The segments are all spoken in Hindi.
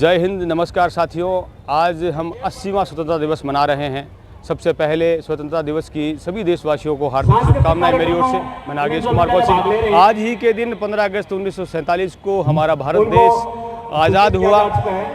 जय हिंद, नमस्कार साथियों। आज हम 80वां स्वतंत्रता दिवस मना रहे हैं। सबसे पहले स्वतंत्रता दिवस की सभी देशवासियों को हार्दिक शुभकामनाएं मेरी ओर से। मैं नागेश कुमार कौशिक। आज ही के दिन 15 अगस्त 1947 को हमारा भारत देश आज़ाद हुआ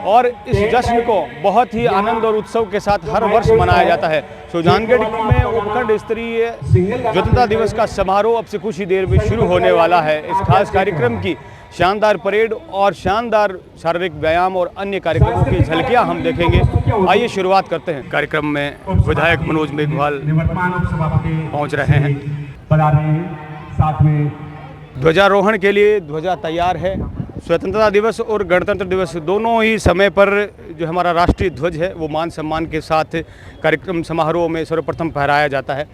और इस जश्न को बहुत ही आनंद और उत्सव के साथ हर वर्ष मनाया जाता है। सुजानगढ़ में उपखंड स्तरीय स्वतंत्रता दिवस का समारोह अब से कुछ ही देर में शुरू होने वाला है। इस खास कार्यक्रम की शानदार परेड और शानदार शारीरिक व्यायाम और अन्य कार्यक्रमों की झलकियां हम देखेंगे। आइए शुरुआत करते हैं। कार्यक्रम में विधायक मनोज मेघवाल पहुंच रहे हैं। साथ में ध्वजारोहण के लिए ध्वजा तैयार है। स्वतंत्रता दिवस और गणतंत्र दिवस दोनों ही समय पर जो हमारा राष्ट्रीय ध्वज है वो मान सम्मान के साथ कार्यक्रम समारोह में सर्वप्रथम फहराया जाता है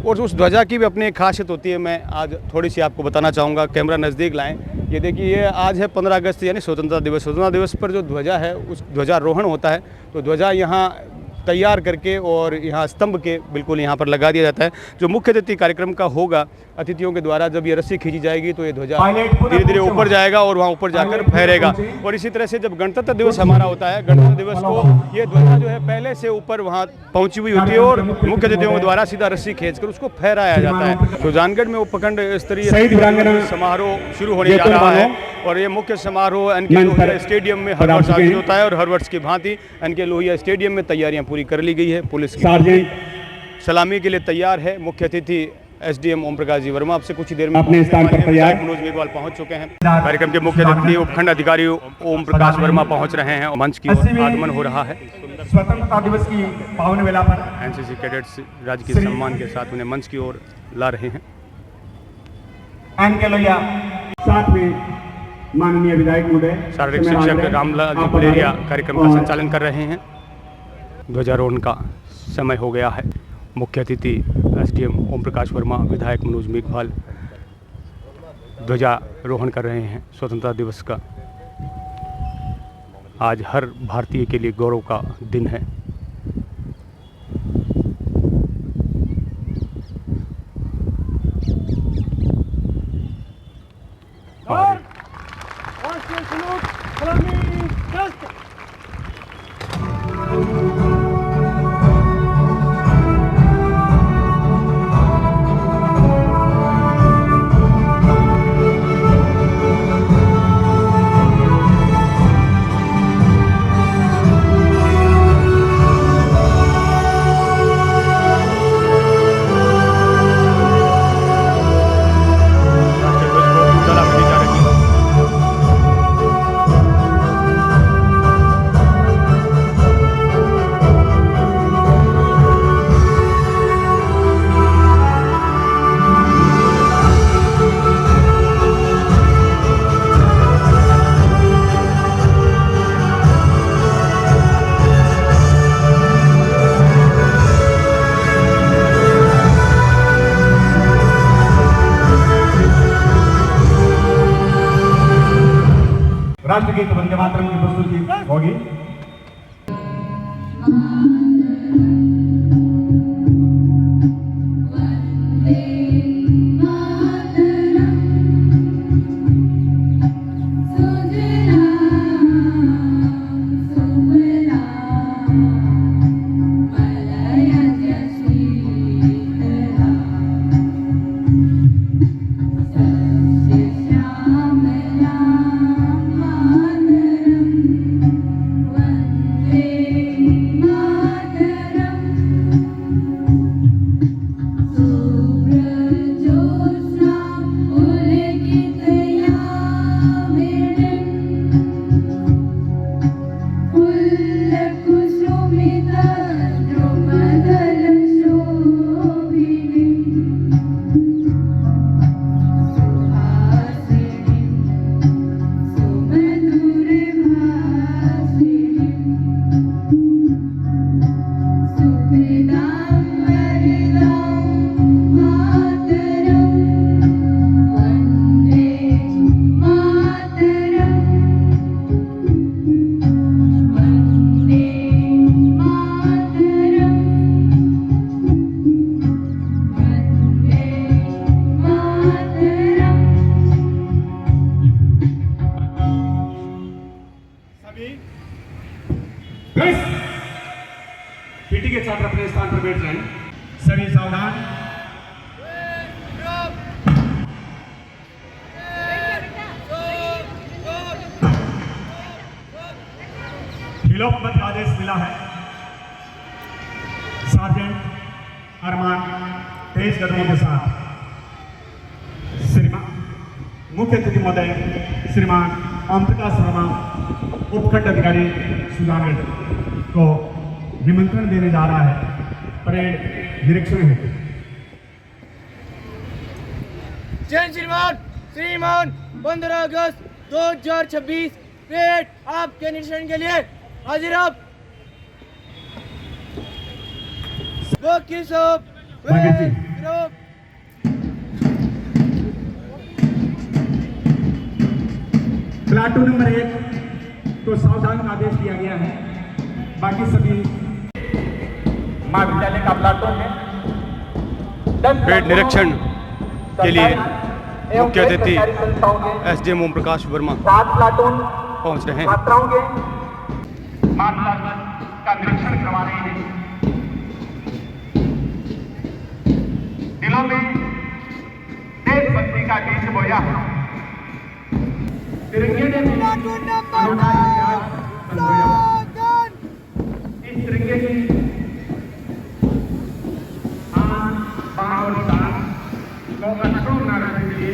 और उस ध्वजा की भी अपनी एक खासियत होती है। मैं आज थोड़ी सी आपको बताना चाहूँगा। कैमरा नज़दीक लाएं। ये देखिए, ये आज है 15 अगस्त यानी स्वतंत्रता दिवस। स्वतंत्रता दिवस पर जो ध्वजा है उस ध्वजारोहण होता है, तो ध्वजा यहाँ तैयार करके और यहाँ स्तंभ के बिल्कुल यहाँ पर लगा दिया जाता है। जो मुख्य अतिथि कार्यक्रम का होगा, अतिथियों के द्वारा जब ये रस्सी खींची जाएगी तो ये ध्वजा धीरे धीरे ऊपर जाएगा और वहाँ ऊपर जाकर फहरेगा। और इसी तरह से जब गणतंत्र दिवस हमारा होता है, गणतंत्र दिवस को ये ध्वजा जो है पहले से ऊपर वहाँ पहुँची हुई होती है और मुख्य अतिथियों के द्वारा सीधा रस्सी खींचकर उसको फहराया जाता है। सुजानगढ़ में उपखंड स्तरीय समारोह शुरू होने जा रहा है और ये मुख्य समारोह एनके लोहिया स्टेडियम में हर वर्ष आयोजित होता है और हर वर्ष की भांति एनके लोहिया स्टेडियम में तैयारियां पूरी कर ली गई है। पुलिस की सलामी के लिए तैयार है। मुख्य अतिथि एसडीएम ओम प्रकाश जी वर्मा आपसे कुछ ही देर में अपने स्थान पर तैयार मनोज मेघवाल पहुंच चुके हैं। कार्यक्रम के मुख्य अतिथि उपखंड अधिकारी ओम प्रकाश वर्मा पहुंच रहे हैं और मंच की ओर आगमन हो रहा है। स्वतंत्रता दिवस की पावन वेला पर एनसीसी कैडेट्स राजकीय सम्मान के साथ उन्हें मंच की ओर ला रहे हैं। एनके लोहिया साथ में माननीय विधायक महोदय शारीरिक शिक्षक रामलाल गुलेरिया कार्यक्रम का संचालन कर रहे हैं। ध्वजारोहण का समय हो गया है। मुख्य अतिथि एसडीएम ओम प्रकाश वर्मा, विधायक मनोज मेघवाल ध्वजारोहण कर रहे हैं स्वतंत्रता दिवस का। आज हर भारतीय के लिए गौरव का दिन है। राष्ट्रगीत वंदे मातरम की प्रस्तुति होगी। बस पीटी के छात्र अपने स्थान पर बैठ जाएं। सभी सावधान। खिलाफत का आदेश मिला है। सार्जेंट अरमान तेज कदमों के साथ श्रीमान मुख्य अतिथि महोदय श्रीमान ओम प्रकाश वर्मा उपखंड अधिकारी सुजानगढ़ को निमंत्रण देने जा रहा है परेड निरीक्षण हेतु। जय श्रीमान। श्रीमान 15 अगस्त 2026 परेड आपके निरीक्षण के लिए हाजिर आप। वकील साहब प्लाटून नंबर 1 को सावधान का आदेश दिया गया है। बाकी सभी महाविद्यालय का प्लाटून है। परेड निरीक्षण के लिए मुख्य अतिथि एसडीएम ओम प्रकाश वर्मा 7 प्लाटून पहुंच रहे हैं। छात्राओं के मार्गदर्शन का निरीक्षण करवा रहे हैं। दिलों में देशभक्ति का बीज बोया है। तिरंगे ने इस तिरंगे की आन बान और शान को अक्षुण्ण न रखने के लिए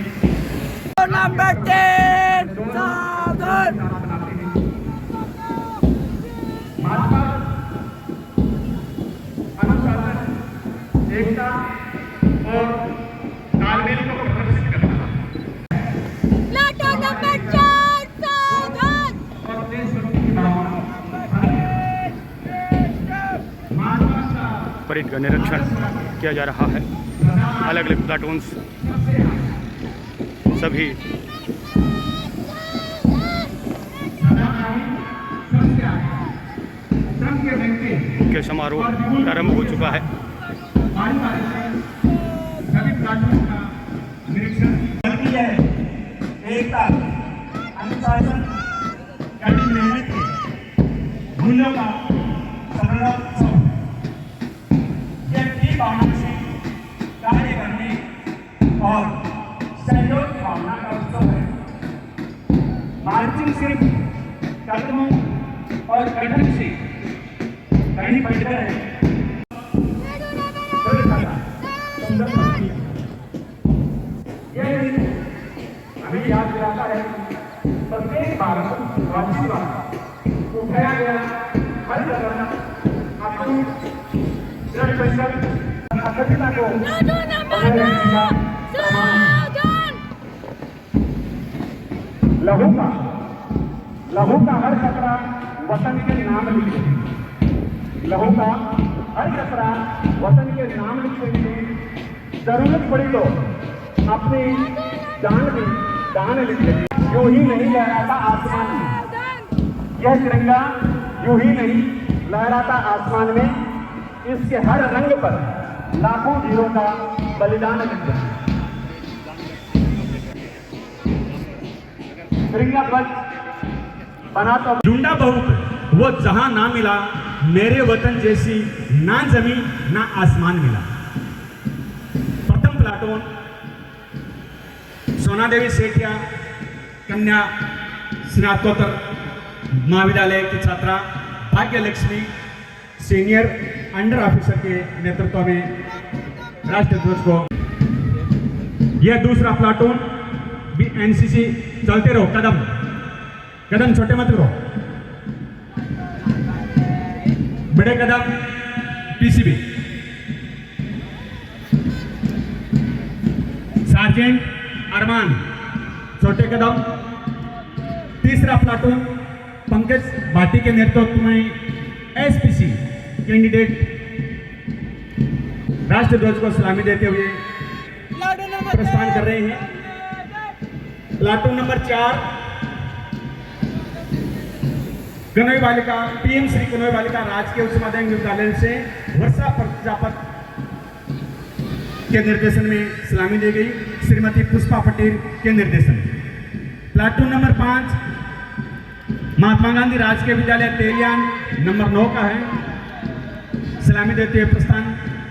अनुशासन, एकता और तालमेल को प्रदर्शित करना और देशभक्ति की भावना परेड का निरीक्षण किया जा रहा है। अलग अलग प्लाटून्स सभी मुख्य समारोह प्रारंभ हो चुका है। सभी प्लाटून का निरीक्षण है। एकता, अनुशासन, कड़ी मेहनत के मूल्यों का संरक्षण, ये भावना से कार्य करने और सहयोग की भावना का उत्सव है। मार्चिंग सिर्फ कदमों और गठन से कहीं बढ़कर है। हमें याद दिलाता है प्रत्येक भारतवासी को उठाया गया हर जगह अपनी दृढ़ संकल्प अखंडता को बनाए रखने का लहू का हर कतरा वतन के नाम लिखे। लहू का हर कतरा वतन के नाम लिखने के लिए जरूरत पड़ी तो अपनी जान भी दान लिख लेंगे। यूं ही नहीं लहराता आसमान में यह तिरंगा, यूं ही नहीं लहराता आसमान में, इसके हर रंग पर लाखों वीरों का बलिदान लिख लेंगे। तिरंगा ध्वज बना तो ढूंढा बहुत वो जहां ना मिला, मेरे वतन जैसी ना जमीन ना आसमान मिला। प्रथम प्लाटून सोना देवी सेठिया कन्या स्नातकोत्तर महाविद्यालय की छात्रा भाग्य लक्ष्मी सीनियर अंडर ऑफिसर के नेतृत्व में राष्ट्रीय ध्वज को। यह दूसरा प्लाटून भी एनसीसी। चलते रहो, कदम कदम छोटे मत करो, बड़े कदम पीसीबी। सार्जेंट अरमान छोटे कदम। तीसरा प्लाटून पंकज भाटी के नेतृत्व में एसपीसी कैंडिडेट राष्ट्रीय ध्वज को सलामी देते हुए प्रस्थान कर रहे हैं। प्लाटून नंबर 4 कनोई बालिका पीएम श्री कनोई बालिका राजकीय उच्च माध्यमिक विद्यालय से वर्षा प्रजापत के निर्देशन में सलामी दी गई श्रीमती पुष्पा पटेल के निर्देशन। प्लाटून नंबर 5 महात्मा गांधी राजकीय विद्यालय तेलियान नंबर 9 का है। सलामी देते हुए प्रस्थान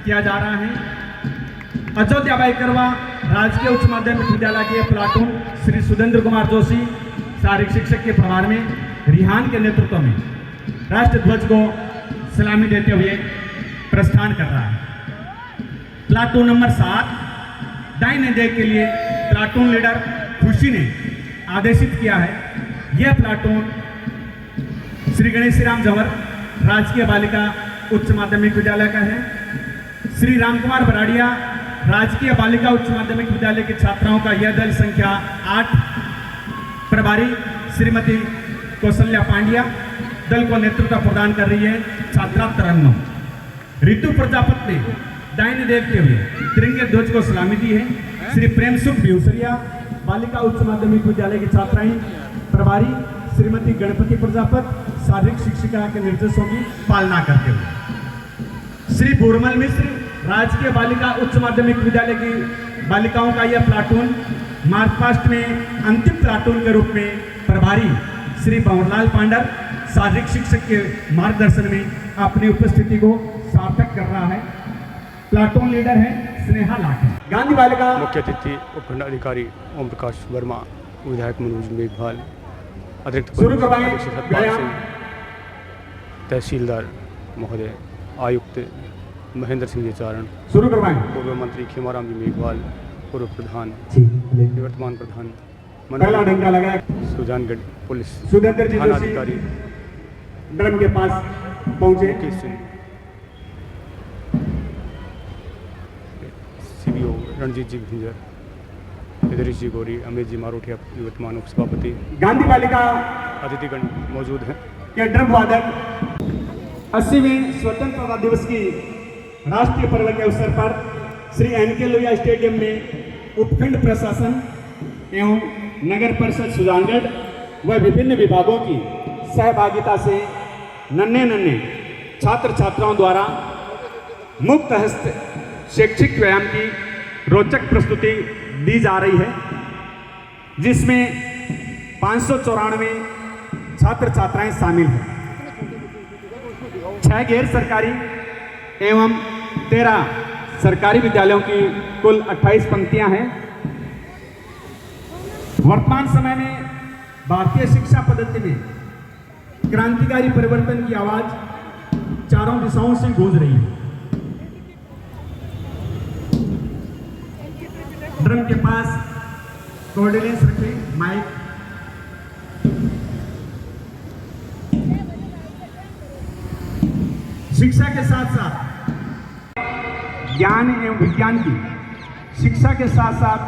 किया जा रहा है। अयोध्या बाई करवा राजकीय उच्च माध्यमिक विद्यालय के प्लाटून श्री सुरेंद्र कुमार जोशी शारीरिक शिक्षक के प्रभार में रिहान के नेतृत्व में राष्ट्र ध्वज को सलामी देते हुए प्रस्थान कर रहा है। प्लाटून नंबर 7 दाहिने देख के लिए प्लाटून लीडर खुशी ने आदेशित किया है। यह प्लाटून श्री गणेश राम जंवर राजकीय बालिका उच्च माध्यमिक विद्यालय का है। श्री रामकुमार बराड़िया राजकीय बालिका उच्च माध्यमिक विद्यालय की छात्राओं का यह दल संख्या 8 प्रभारी श्रीमती कौशल्या पांड्या दल को नेतृत्व प्रदान कर रही है। छात्रा तरन्नुम ऋतु प्रजापत ने दाहिने देखते हुए तिरंगे ध्वज को सलामी दी है। श्री प्रेम सुख बेउसरिया बालिका उच्च माध्यमिक विद्यालय की छात्राएं प्रभारी श्रीमती गणपति प्रजापत शारीरिक शिक्षिका के निर्देशों की पालना करते हुए। श्री बोरमल मिश्र राजकीय बालिका उच्च माध्यमिक विद्यालय की बालिकाओं का यह प्लाटून मार्च पास्ट में अंतिम प्लाटून के रूप में प्रभारी श्री भंवरलाल पांडर शारीरिक शिक्षक के मार्गदर्शन में अपनी उपस्थिति को सार्थक कर रहा है। प्लाटून लीडर है स्नेहा लाखे। गांधी बालिका मुख्य अतिथि उपखंड अधिकारी ओम प्रकाश वर्मा, विधायक मनोज मेघवाल, अतिरिक्त शुरू करवाएं अध्यक्ष सतपाल सिंह, तहसीलदार महोदय, आयुक्त महेंद्र सिंह चारण, शुरू करवाएं पूर्व मंत्री खेमाराम जी मेघवाल, पूर्व प्रधान निवर्तमान प्रधान पहला डंका लगाया। सुजानगढ़ पुलिस सुरेंद्र जी थाना जोशी अधिकारी ड्रम के पास पहुंचे। मुकेश सिंह, सीबीओ रणजीत जी भिंजर, इदरीश जी गौरी, अमित जी मारोठिया निवर्तमान उपसभापति, गांधी बालिका अतिथिगण मौजूद हैं। के ड्रम वादक 80वें स्वतंत्रता दिवस की राष्ट्रीय पर्व के अवसर पर श्री एनके लोहिया स्टेडियम में उपखंड प्रशासन एवं नगर परिषद सुजानगढ़ व विभिन्न विभागों की सहभागिता से नन्हे छात्र छात्राओं द्वारा मुक्त हस्त शैक्षिक व्यायाम की रोचक प्रस्तुति दी जा रही है, जिसमें 594 छात्र छात्राएं शामिल हैं। 6 गैर सरकारी एवं 13 सरकारी विद्यालयों की कुल 28 पंक्तियां हैं। वर्तमान समय में भारतीय शिक्षा पद्धति में क्रांतिकारी परिवर्तन की आवाज चारों दिशाओं से गूंज रही है। ड्रम के पास कोऑर्डिनेट्स रखें, माइक। शिक्षा के साथ साथ ज्ञान एवं विज्ञान की शिक्षा के साथ साथ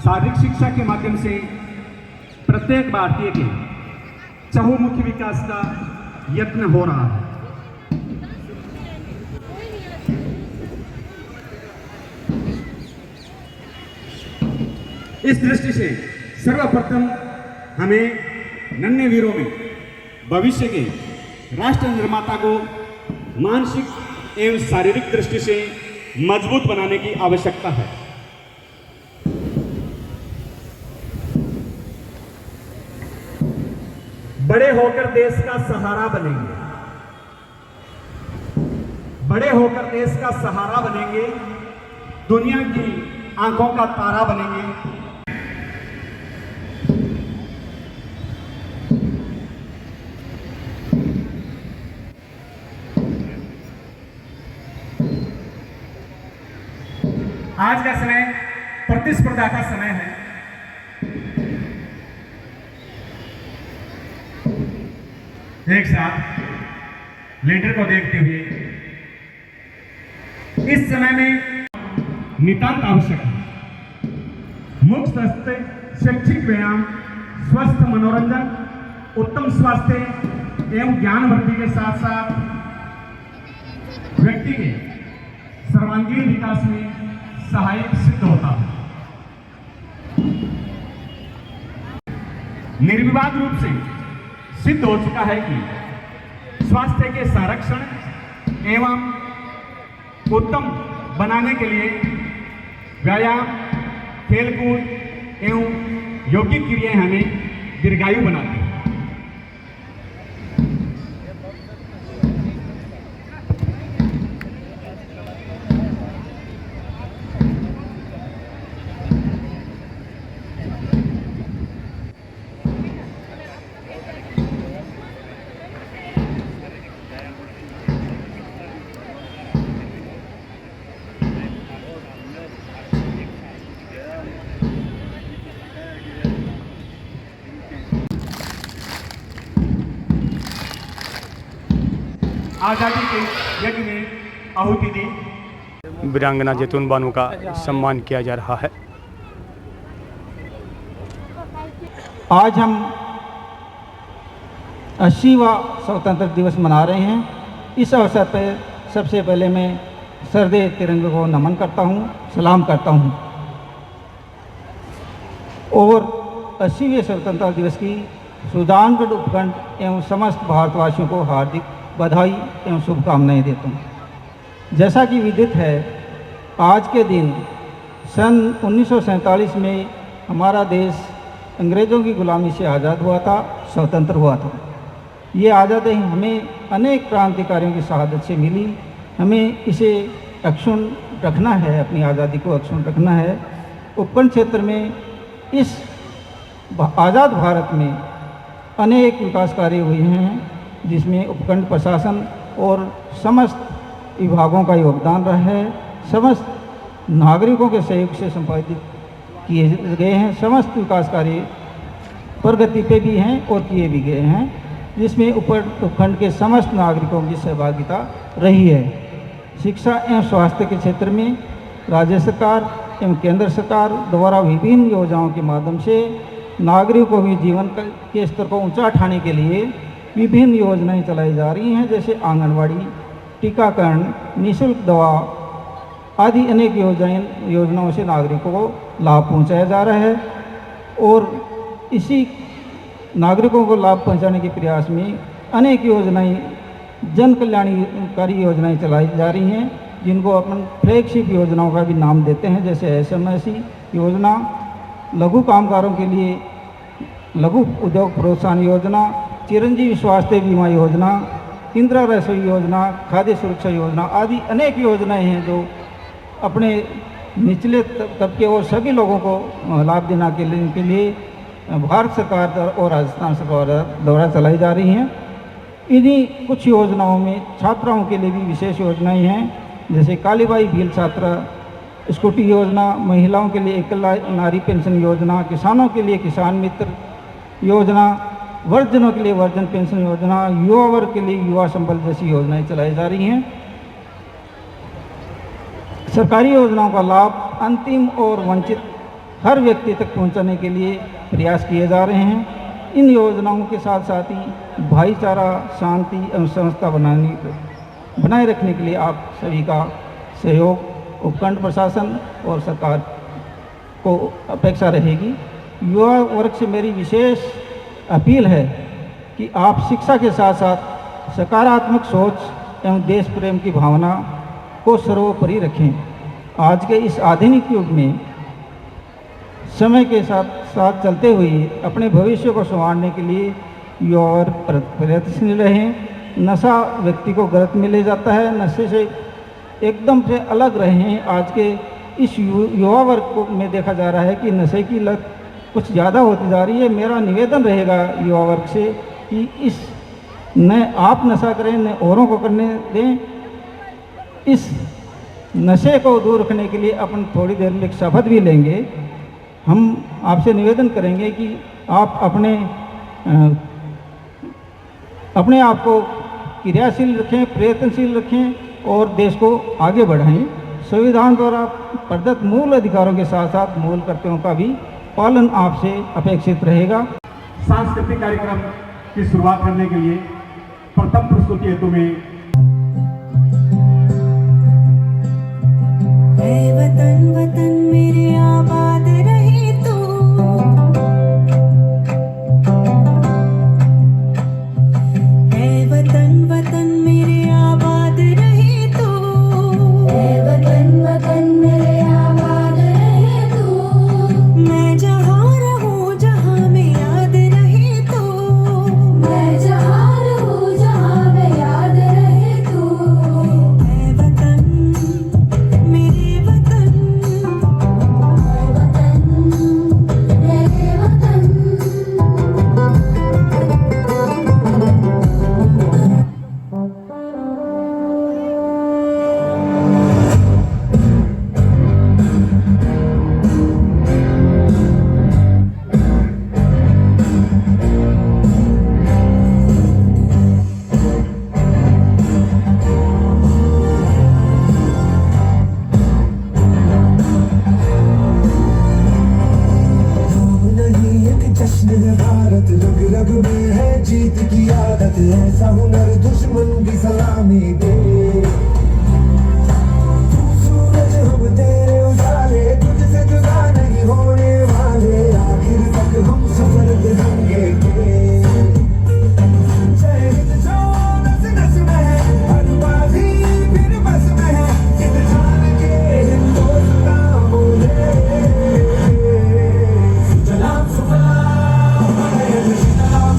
शारीरिक शिक्षा के माध्यम से प्रत्येक भारतीय के चहुमुखी विकास का यत्न हो रहा है। इस दृष्टि से सर्वप्रथम हमें नन्हे वीरों में भविष्य के राष्ट्र निर्माता को मानसिक एवं शारीरिक दृष्टि से मजबूत बनाने की आवश्यकता है। बड़े होकर देश का सहारा बनेंगे, बड़े होकर देश का सहारा बनेंगे, दुनिया की आंखों का तारा बनेंगे। आज का समय प्रतिस्पर्धा का समय है। एक साथ लीडर को देखते हुए इस समय में नितांत आवश्यक है मुक्त स्वास्थ्य, शैक्षिक व्यायाम, स्वस्थ मनोरंजन, उत्तम स्वास्थ्य एवं ज्ञान वृद्धि के साथ साथ व्यक्ति के सर्वांगीण विकास में सहायक सिद्ध होता है। निर्विवाद रूप से सिद्ध हो चुका है कि स्वास्थ्य के संरक्षण एवं उत्तम बनाने के लिए व्यायाम, खेलकूद एवं यौगिक क्रियाएं हमें दीर्घायु बनाती हैं। आज़ादी के यज्ञ में आहुति दी। वीरांगना जैतून बानो का सम्मान किया जा रहा है। आज हम 80वां स्वतंत्रता दिवस मना रहे हैं। इस अवसर पर सबसे पहले मैं सरदे तिरंगे को नमन करता हूँ, सलाम करता हूँ और 80वें स्वतंत्रता दिवस की सुजानगढ़ उपखंड एवं समस्त भारतवासियों को हार्दिक बधाई एवं शुभकामनाएं देता हूँ। जैसा कि विदित है, आज के दिन सन 1947 में हमारा देश अंग्रेज़ों की गुलामी से आज़ाद हुआ था, स्वतंत्र हुआ था। ये आज़ादी हमें अनेक क्रांतिकारियों की शहादत से मिली। हमें इसे अक्षुण्ण रखना है, अपनी आज़ादी को अक्षुण्ण रखना है। उपखंड क्षेत्र में इस आज़ाद भारत में अनेक विकास कार्य हुए हैं, जिसमें उपखंड प्रशासन और समस्त विभागों का योगदान रहा है। समस्त नागरिकों के सहयोग से संपादित किए गए हैं। समस्त विकास कार्य प्रगति पे भी हैं और किए भी गए हैं, जिसमें उपखंड के समस्त नागरिकों की सहभागिता रही है। शिक्षा एवं स्वास्थ्य के क्षेत्र में राज्य सरकार एवं केंद्र सरकार द्वारा विभिन्न योजनाओं के माध्यम से नागरिकों के जीवन के स्तर को ऊंचा उठाने के लिए विभिन्न योजनाएं चलाई जा रही हैं, जैसे आंगनवाड़ी, टीकाकरण, निःशुल्क दवा आदि अनेक योजनाओं से नागरिकों को लाभ पहुंचाया जा रहा है। और इसी नागरिकों को लाभ पहुंचाने के प्रयास में अनेक योजनाएं, जन कल्याणकारी योजनाएं चलाई जा रही हैं, जिनको अपन फ्लैगशिप योजनाओं का भी नाम देते हैं, जैसे SMSC योजना, लघु कामगारों के लिए लघु उद्योग प्रोत्साहन योजना, चिरंजीवी स्वास्थ्य बीमा योजना, इंदिरा रसोई योजना, खाद्य सुरक्षा योजना आदि अनेक योजनाएं हैं जो अपने निचले तबके और सभी लोगों को लाभ देने के लिए भारत सरकार और राजस्थान सरकार द्वारा चलाई जा रही हैं। इन्हीं कुछ योजनाओं में छात्राओं के लिए भी विशेष योजनाएं हैं, जैसे कालीबाई भील छात्रा स्कूटी योजना, महिलाओं के लिए एकल नारी पेंशन योजना, किसानों के लिए किसान मित्र योजना, वर्जनों के लिए वर्जन पेंशन योजना, युवा वर्ग के लिए युवा संबल जैसी योजनाएं चलाई जा रही हैं। सरकारी योजनाओं का लाभ अंतिम और वंचित हर व्यक्ति तक पहुंचाने के लिए प्रयास किए जा रहे हैं। इन योजनाओं के साथ साथ ही भाईचारा, शांति एवं समता बनाए रखने के लिए आप सभी का सहयोग उपखंड प्रशासन और सरकार को अपेक्षा रहेगी। युवा वर्ग से मेरी विशेष अपील है कि आप शिक्षा के साथ साथ सकारात्मक सोच एवं देश प्रेम की भावना को सर्वोपरि रखें। आज के इस आधुनिक युग में समय के साथ साथ चलते हुए अपने भविष्य को संवारने के लिए युवा वर्ग प्रयत्नशील रहें। नशा व्यक्ति को गलत में ले जाता है, नशे से एकदम से अलग रहें। आज के इस युवा वर्ग को में देखा जा रहा है कि नशे की लत कुछ ज़्यादा होती जा रही है। मेरा निवेदन रहेगा युवा वर्ग से कि इस न आप नशा करें न औरों को करने दें। इस नशे को दूर रखने के लिए अपन थोड़ी देर में एक शपथ भी लेंगे। हम आपसे निवेदन करेंगे कि आप अपने आप को क्रियाशील रखें, प्रयत्नशील रखें और देश को आगे बढ़ाएं। संविधान द्वारा प्रदत्त मूल अधिकारों के साथ साथ मूल कर्तव्यों का भी पालन आपसे अपेक्षित रहेगा। सांस्कृतिक कार्यक्रम की शुरुआत करने के लिए प्रथम प्रस्तुति हेतु में वतन वतन मेरे आबाद रहे तू, वतन वतन मेरे आबाद रहे तू, वतन वतन मेरे आबाद रहे तू। मैं जहाँ रहूँ जहाँ में याद रहे तू, मैं जहाँ रहूँ जहाँ में याद रहे तू। वतन मेरे वतन ऐसा हुनर दुश्मन की सलामी दे। तू सूरज हम तेरे उजाले, तुझसे जुदा नहीं होने वाले, आखिर तक हम सफर करेंगे के। जय हिंद जो नस नस में है, हर बाजी फिर बस में है, इन जान के हिंदुस्तान बोले। सलाम सलाम सलाम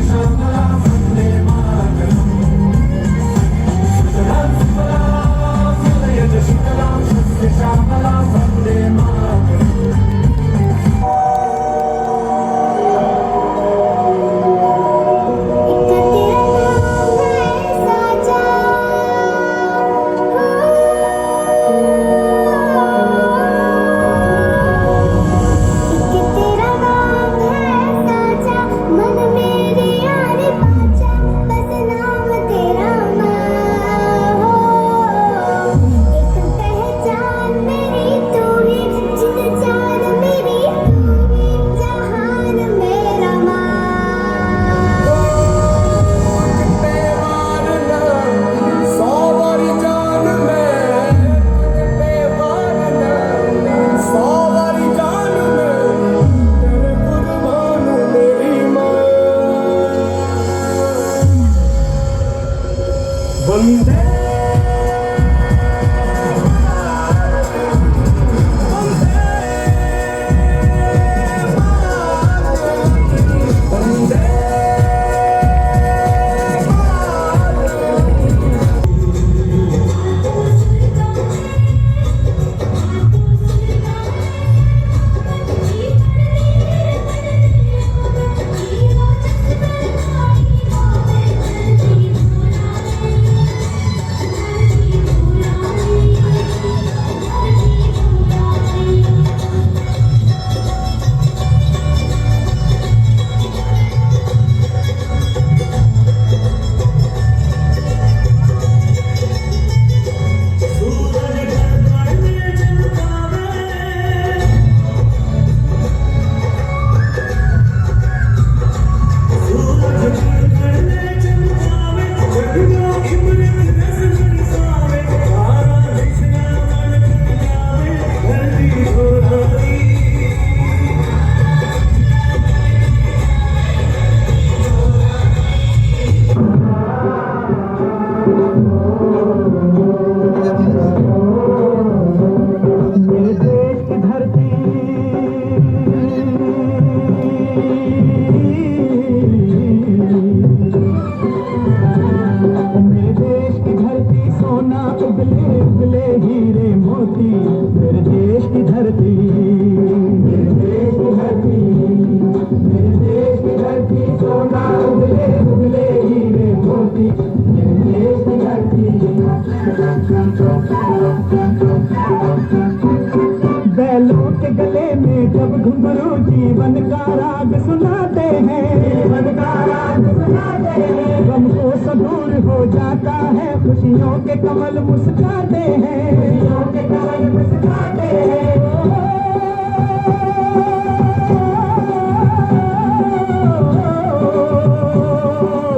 सलाम वंदे मातरम। सलाम सलाम सलाम सलाम वंदे मातरम। बैलों के गले में जब घुंघरू जीवन का राग सुनाते हैं, जीवन का राग सुनाते हैं, गम को सब दूर हो जाता है, खुशियों के कमल मुस्काते हैं, खुशियों के कमल मुस्काते हैं।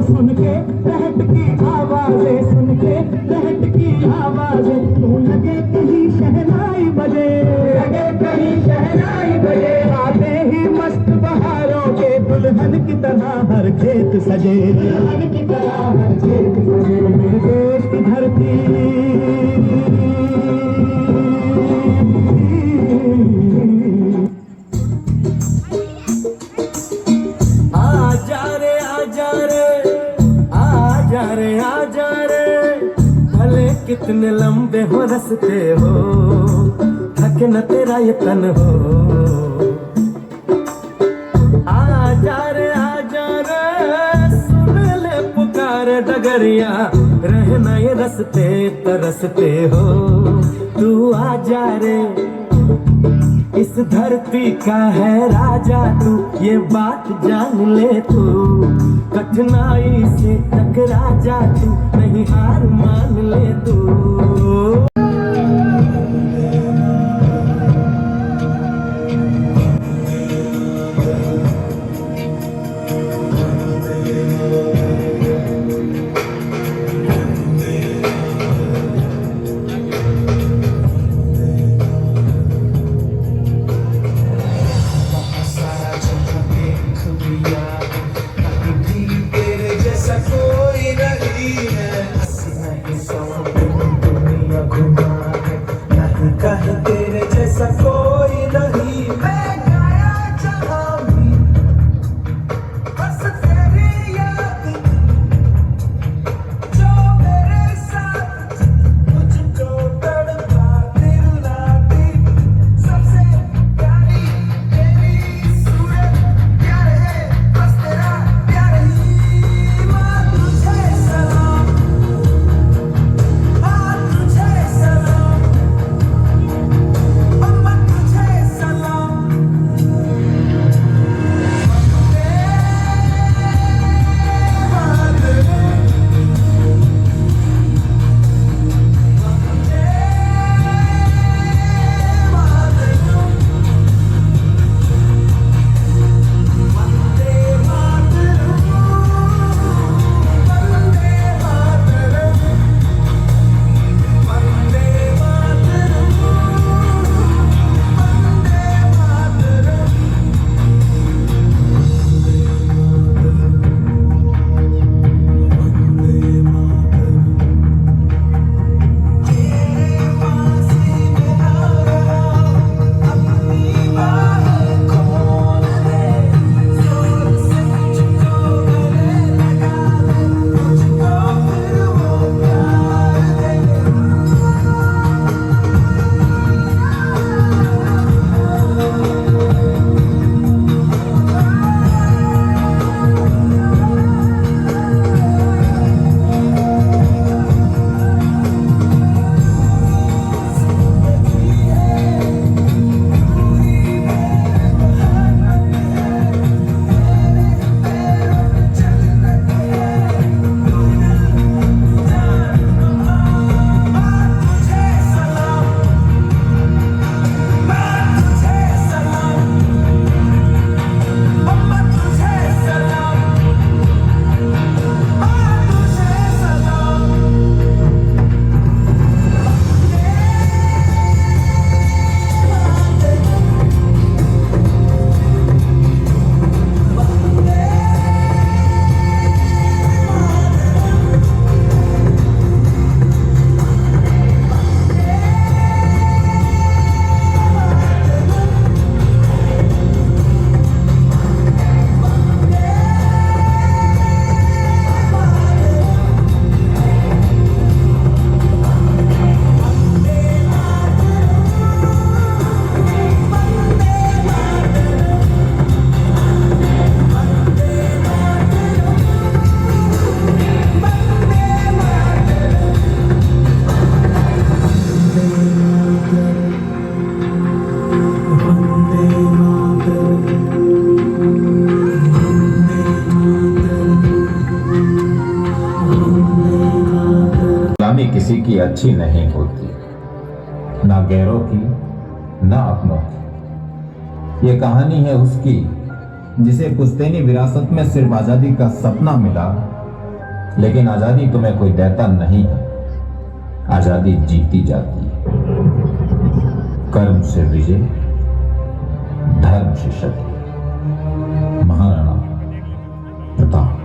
सुन के लहट की आवाजें, सुन के लहट की आवाजें, तू लगे कहीं शहनाई बजे, लगे कहीं शहनाई बजे, आते ही मस्त बहारों के दुल्हन की तरह हर खेत सजे, दुल्हन की तरह हर खेत सजे। मेरे देश की धरती आजा रे आजा रे आजा रे आजा रे, भले कितने लंबे हो रस्ते हो, थके न तेरा ये तन हो। आजा रे सुन ले पुकार डगरिया, रहना ये रस्ते तरसते हो। तू आजा रे, इस धरती का है राजा तू, ये बात जान ले तू, कठिनाई से टकरा जा तू, नहीं हार मान ले तू। किसी की अच्छी नहीं होती, ना गैरों की ना अपनों की। ये कहानी है उसकी जिसे पुश्तैनी विरासत में सिर्फ आजादी का सपना मिला, लेकिन आजादी तुम्हें कोई देता नहीं है, आजादी जीती जाती है। कर्म से विजय, धर्म से सत्य। महाराणा प्रताप।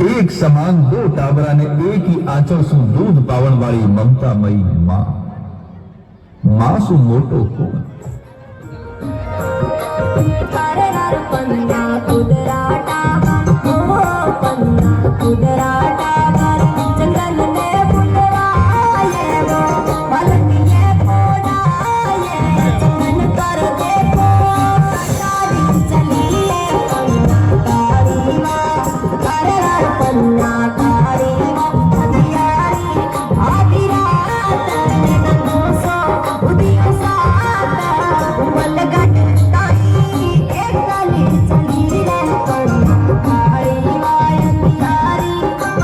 एक समान दो टाबरा ने एक ही आंचल सु दूध पावण वाली ममता मई मां सु मोटो को पन्ना कुदराटा जंगल में बुलवाए वो बलनिए पोड़ाए चमन कर देखो सारी चलिए पन्ना कारी माँ पन्ना कारी माँ हथियारी आधी रात नंगो सो उदियो साथ उमल गट ताई एक गली चली रे पन्ना कारी माँ हथियारी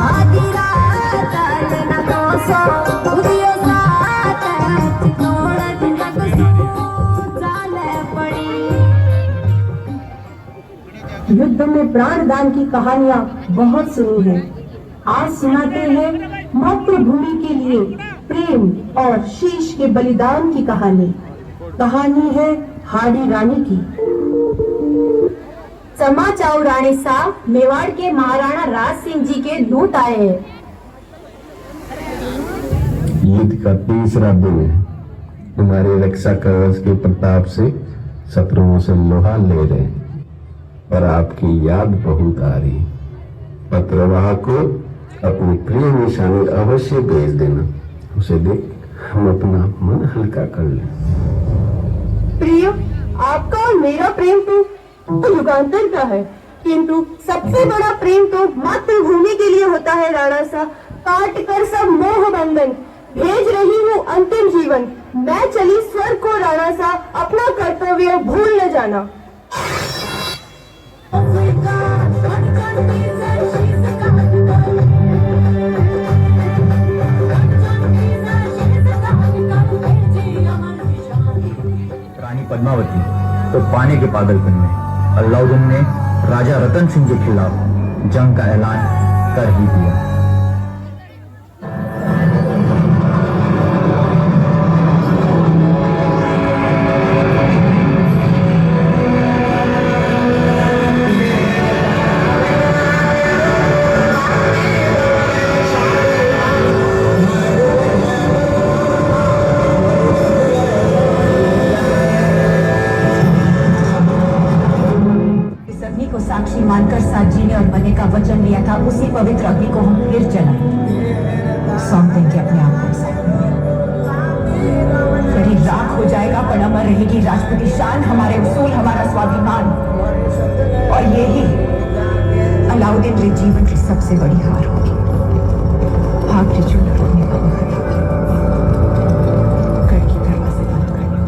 आधी रात नंगो सो उदियो साथ चितौड़ नग सो चाले पड़ी। युद्ध में प्राण दान की कहानियां बहुत सुनी है। आज सुनाते हैं मातृभूमि के लिए प्रेम और शीश के बलिदान की कहानी। कहानी है हाड़ी रानी की। समाचार रानी साहब, मेवाड़ के महाराणा राज सिंह जी के दूत आए हैं। युद्ध का तीसरा दिन है। तुम्हारे रक्षा कवच के प्रताप से शत्रुओं से लोहा ले रहे, पर आपकी याद बहुत आ रही। पत्रवाह को अपनी प्रिय निशानी अवश्य भेज देना, उसे देख हम अपना मन हल्का कर लें। प्रिय, आपका और मेरा प्रेम तो युगांतर का है, किंतु सबसे बड़ा प्रेम तो मातृभूमि के लिए होता है। राणा सा काट कर सब मोह बंधन, भेज रही हूँ अंतिम जीवन। मैं चली स्वर्ग को राणा सा, अपना कर्तव्य भूल न जाना। रानी पद्मावती तो पानी के पागलपन में अलाउद्दीन ने राजा रतन सिंह के खिलाफ जंग का ऐलान कर ही दिया। साक्षी मानकर साथ जीने और मरने का वचन लिया था, उसी पवित्र अग्नि को हम फिर जलाएंगे। सौंप देंगे अपने आप को। शरीर राख हो जाएगा पर अमर रहेगी राजपूती शान, हमारे उसूल, हमारा स्वाभिमान। और यही अलाउद्दीन के जीवन की सबसे बड़ी हार होगी। आखिरी चुनाव होने का वक्त है। घर की दरवाजे बंद करना।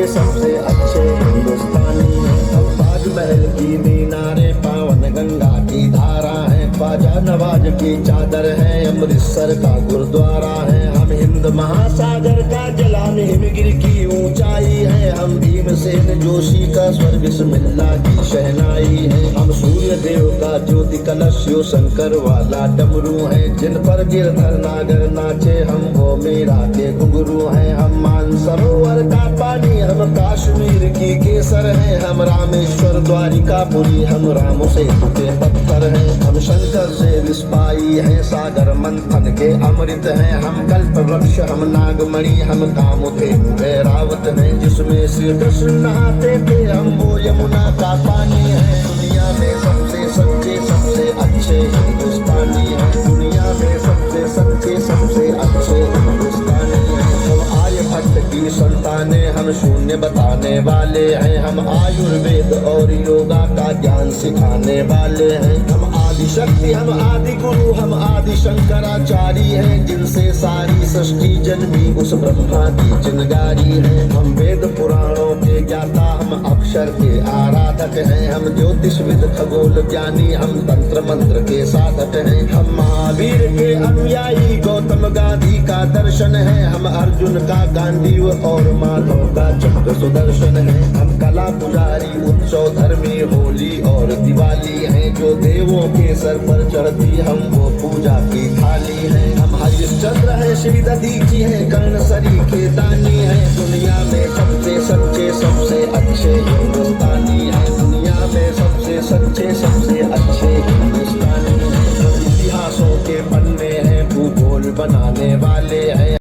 सबसे अच्छे हिंदुस्तानी है। अब बाज महल की मीनारे, पावन गंगा की धारा है, ख्वाजा नवाज की चादर है, अमृतसर का गुरुद्वारा है। हम हिंद महासागर का जलान, हिमगिरी की ऊंचाई है, हम भीम से हुसैन जोशी का स्वर बिस्मिल्लाह की शहनाई है। हम सूर्य देव का ज्योति कलश शिव शंकर वाला डमरू है। जिन पर गिरधर नागर नाचे हम वो मेरा के घुंघरू हैं। हम मानसरोवर का पानी हम कश्मीर की केसर है। हम रामेश्वर द्वारिकापुरी हम राम से के पत्थर हैं। हम शंकर से विस्पाई हैं। सागर मंथन के अमृत हैं। हम कल्प वृक्ष हम नागमणि हम कामधेनु रावत हैं। जिसमें श्री कृष्ण नहाते थे हम वो यमुना का पानी है। दुनिया में सबसे सच्चे सबसे अच्छे हिंदुस्तानी हैं। दुनिया में सबसे सच्चे सबसे अच्छे हिंदुस्तानी हैं। हम आर्यभट्ट की संतानें हम शून्य बताने वाले हैं। हम आयुर्वेद और योगा का ज्ञान सिखाने वाले हैं। हम आदि शक्ति हम आदि गुरु हम आदि शंकराचार्य हैं। जिनसे सारी सृष्टि जन्मी उस ब्रह्मा की चिंगारी है। हम वेद पुराणों के ज्ञाता हम अक्षर के आराधक हैं। हम ज्योतिषविद खगोल ज्ञानी हम तंत्र मंत्र के साधक हैं। हम महावीर के अनुयायी गौतम गांधी का दर्शन है। हम अर्जुन का गांधी और माधव का चक्र सुदर्शन है। हम कला पुजारी उत्सव धर्मी होली और दिवाली है। जो देवों के सर पर चढ़ती हम वो पूजा की थाली है। हम हरिश्चंद्र है श्री दधीची है कर्ण सरी के दानी है। दुनिया में सबसे सच्चे सबसे अच्छे हिंदुस्तानी है। दुनिया में सबसे सच्चे सबसे अच्छे हिंदुस्तानी है। हम इतिहासों के पन्ने हैं भूगोल बनाने वाले हैं।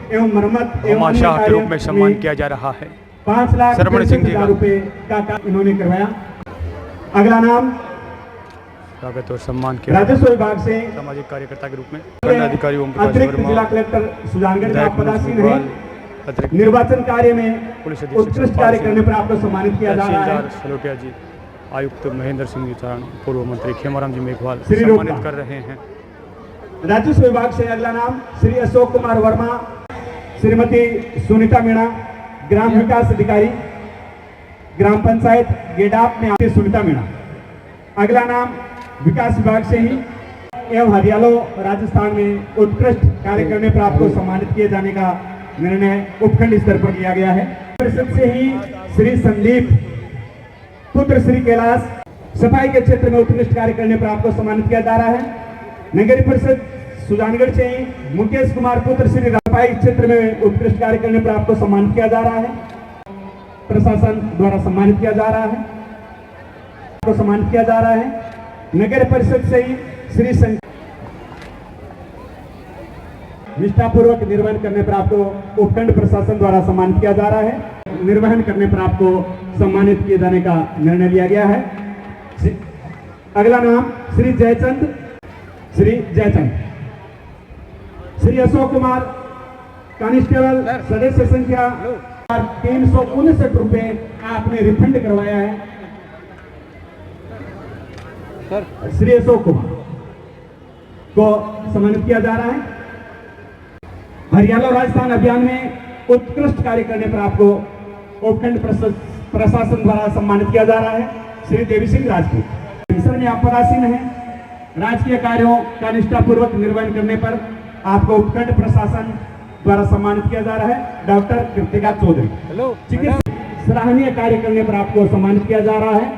एवं मरम्मत एवं शाह के रूप में सम्मान किया जा रहा है। 5,63,000 रुपए का काम इन्होंने करवाया। अगला नाम स्वागत और सम्मान किया राजस्व विभाग से सामाजिक कार्यकर्ता के रूप में अधिकारी ओम प्रकाश अतिरिक्त वर्मा, जिला कलेक्टर सुजानगढ़ का पदासीन है। अतिरिक्त निर्वाचन कार्य में पुलिस अधीक्षक उत्कृष्ट कार्य करने पर आपको सम्मानित किया जा रहा है। तहसीलदार सलोटिया जी, आयुक्त महेंद्र सिंह जी चारण, पूर्व मंत्री खेमाराम जी मेघवाल श्री सम्मानित रोका। कर रहे हैं। राजस्व विभाग से अगला नाम श्री अशोक कुमार वर्मा, श्रीमती सुनीता मीणा, ग्राम विकास अधिकारी, ग्राम पंचायत गेडाप में आपके सुनीता मीणा। अगला नाम विकास विभाग से ही एवं हरियालो राजस्थान में उत्कृष्ट कार्य करने पर आपको सम्मानित किए जाने का निर्णय उपखंड स्तर पर लिया गया है। परिषद से ही श्री संदीप पुत्र श्री कैलाश, सफाई के क्षेत्र में उत्कृष्ट कार्य करने पर आपको सम्मानित किया जा रहा है। नगर परिषद सुजानगढ़ से ही मुकेश कुमार पुत्र श्री सफाई क्षेत्र में उत्कृष्ट कार्य करने पर आपको सम्मानित किया जा रहा है। प्रशासन द्वारा सम्मानित किया जा रहा है, आपको सम्मानित किया जा रहा है। नगर परिषद से ही श्री निष्ठापूर्वक निर्वहन करने पर आपको उपखंड प्रशासन द्वारा सम्मानित किया जा रहा है। निर्वहन करने पर आपको सम्मानित किए जाने का निर्णय लिया गया है। अगला नाम श्री जयचंद, श्री अशोक कुमार, कांस्टेबल, सदस्य संख्या 359 रुपए आपने रिफंड करवाया है। श्री अशोक कुमार को सम्मानित किया जा रहा है। हरियाणा राजस्थान अभियान में उत्कृष्ट कार्य करने पर आपको उपखंड प्रशासन द्वारा सम्मानित किया जा रहा है। श्री देवी सिंह राजपूत मिशन में आप पदासीन हैं। राजकीय कार्यों का निष्ठापूर्वक निर्वहन करने पर आपको उपखंड प्रशासन द्वारा सम्मानित किया जा रहा है। डॉक्टर कृतिका चौधरी चिकित्सा सराहनीय कार्य करने पर आपको सम्मानित किया जा रहा है।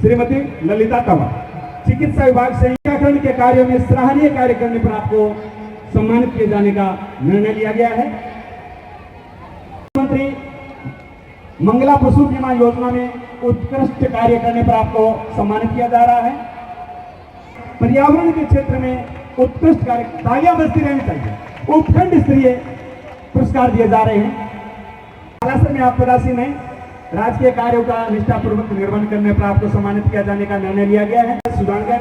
श्रीमती ललिता तंवर चिकित्सा विभाग से टीकाकरण के कार्यों में सराहनीय कार्य करने पर आपको सम्मानित किए जाने का निर्णय लिया गया है। मुख्यमंत्री मंगला पशु बीमा योजना में उत्कृष्ट कार्य करने पर आपको सम्मानित किया जा रहा है। पर्यावरण के क्षेत्र में उत्कृष्ट कार्य, तालियां बजती रहनी चाहिए। उपखंड स्तरीय पुरस्कार दिए जा रहे हैं। बालासर में आप पदासीन हैं। राजकीय कार्यों का निष्ठापूर्वक निर्वहन करने पर आपको सम्मानित किया जाने का निर्णय लिया गया है। सुजानगढ़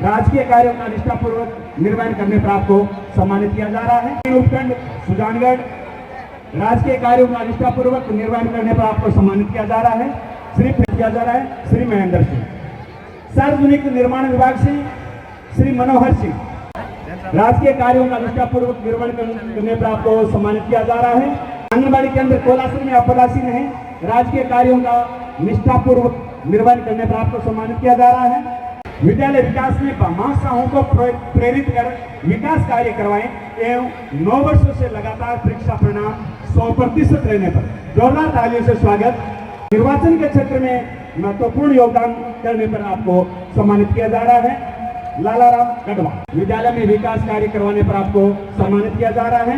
राजकीय कार्यों का निष्ठापूर्वक निर्वहन करने पर आपको सम्मानित किया जा रहा है। उपखंड सुजानगढ़ राजकीय कार्यों का निष्ठापूर्वक निर्वहन करने पर आपको सम्मानित किया जा रहा है। श्री महेंद्र सिंह। सार्वजनिक निर्माण विभाग से श्री मनोहर सिंह राजकीय कार्यों का निष्ठापूर्वक निर्वहन करने पर आपको सम्मानित किया जा रहा है। आंगनबाड़ी केंद्र कोलासर में आप पदासीन हैं। राजकीय कार्यों का निष्ठापूर्वक निर्वहन करने पर आपको सम्मानित किया जा रहा है। विद्यालय विकास में महासभाओं को प्रेरित कर विकास कार्य करवाएं एवं 9 वर्षों से लगातार परीक्षा परिणाम 100% रहने पर जोरदार तालियों से स्वागत। निर्वाचन के क्षेत्र में महत्वपूर्ण योगदान करने पर आपको सम्मानित किया जा रहा है। लालाराम कड़वा विद्यालय में विकास कार्य करवाने पर आपको सम्मानित किया जा रहा है।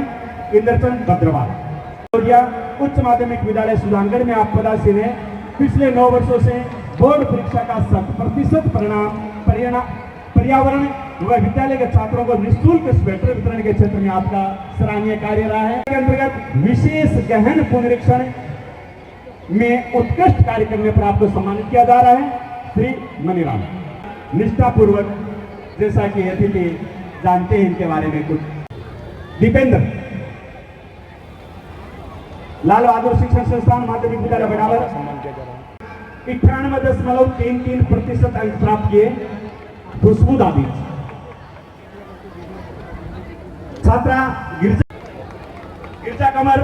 इंद्रचंद भद्रवाल उच्च माध्यमिक विद्यालय सुजानगढ़ में आप पदासीन हैं। पिछले 9 वर्षों से बोर्ड परीक्षा का 100% पर्यावरण व विद्यालय के छात्रों को निःशुल्क स्वेटर वितरण के क्षेत्र में आपका सराहनीय कार्य रहा है। के अंतर्गत विशेष गहन पुनरीक्षण में उत्कृष्ट कार्य करने पर आपको सम्मानित किया जा रहा है। श्री मनीराम निष्ठापूर्वक, जैसा कि अतिथि जानते हैं इनके बारे में कुछ। दीपेंद्र लाल बहादुर शिक्षण संस्थान माध्यमिक विद्यालय बनावर 98.33% अंक प्राप्त किए। खुशबू दादी छात्रा गिरजा कमर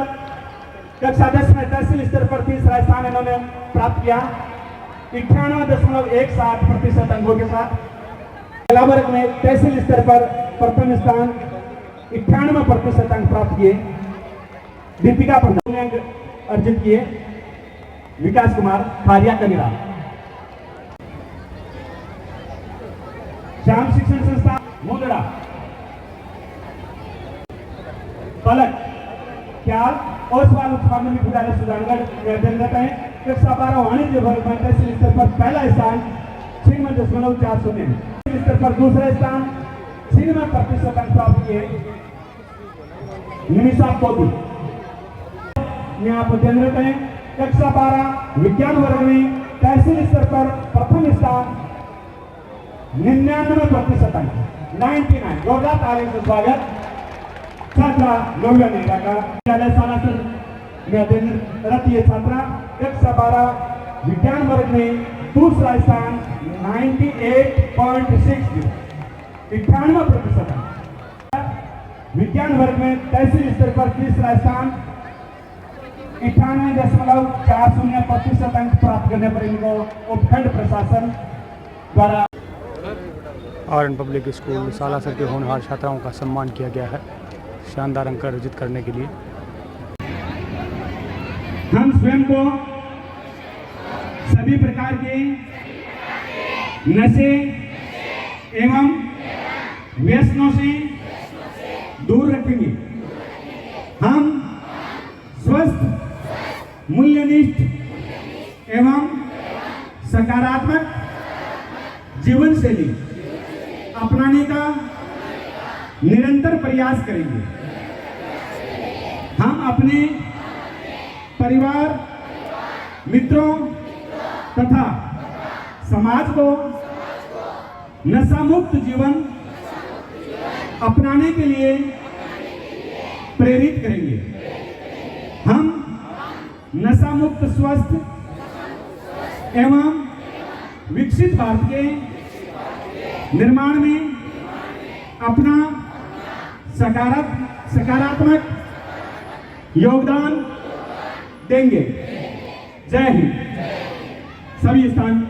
कक्षा 10 में तहसील स्तर पर 3रा स्थान इन्होंने प्राप्त किया 98.17% अंकों के साथ। कला वर्ग में तहसील स्तर पर प्रथम स्थान 98% अंक प्राप्त किए। दीपिका प्रधान ने अंक अर्जित किए। विकास कुमार खारिया कनिरा श्याम शिक्षण संस्थान मुंदड़ा पलक ख्याल ओसवाल उच्च माध्यमिक विद्यालय सुजानगढ़ में अध्ययनरत हैं। कक्षा 12 वाणिज्य वर्ग में तहसील स्तर पर पहला स्थान 96.40 स्तर पर दूसरा स्थान 96% अंक प्राप्त किए। निमिषा पोती में आप अध्ययनरत हैं। कक्षा 12 विज्ञान वर्ग में तहसील स्तर पर प्रथम स्थान 99% अंक 99। जोरदार तालियों से स्वागत। छात्रा लोहिया नेहरा का विद्यालय सालासर में अध्ययनरत ये छात्रा कक्षा 12 विज्ञान वर्ग में दूसरा स्थान 98.60 98% अंक। विज्ञान वर्ग में तहसील स्तर पर तीसरा स्थान 98.40% अंक प्राप्त करने पर इनको उपखंड प्रशासन द्वारा आर पब्लिक स्कूल सालासर के होनहार छात्राओं का सम्मान किया गया है शानदार अंक अर्जित करने के लिए। हम स्वयं को सभी प्रकार के नशे एवं व्यसनों से दूर रखेंगे। हम स्वस्थ, मूल्यनिष्ठ एवं सकारात्मक जीवन शैली अपनाने का निरंतर प्रयास करेंगे। हम अपने परिवार, मित्रों तथा समाज को नशा मुक्त जीवन अपनाने के लिए प्रेरित करेंगे। हम नशा मुक्त स्वस्थ एवं विकसित भारत के निर्माण में अपना सकारात्मक योगदान देंगे। जय हिंद। सभी स्थान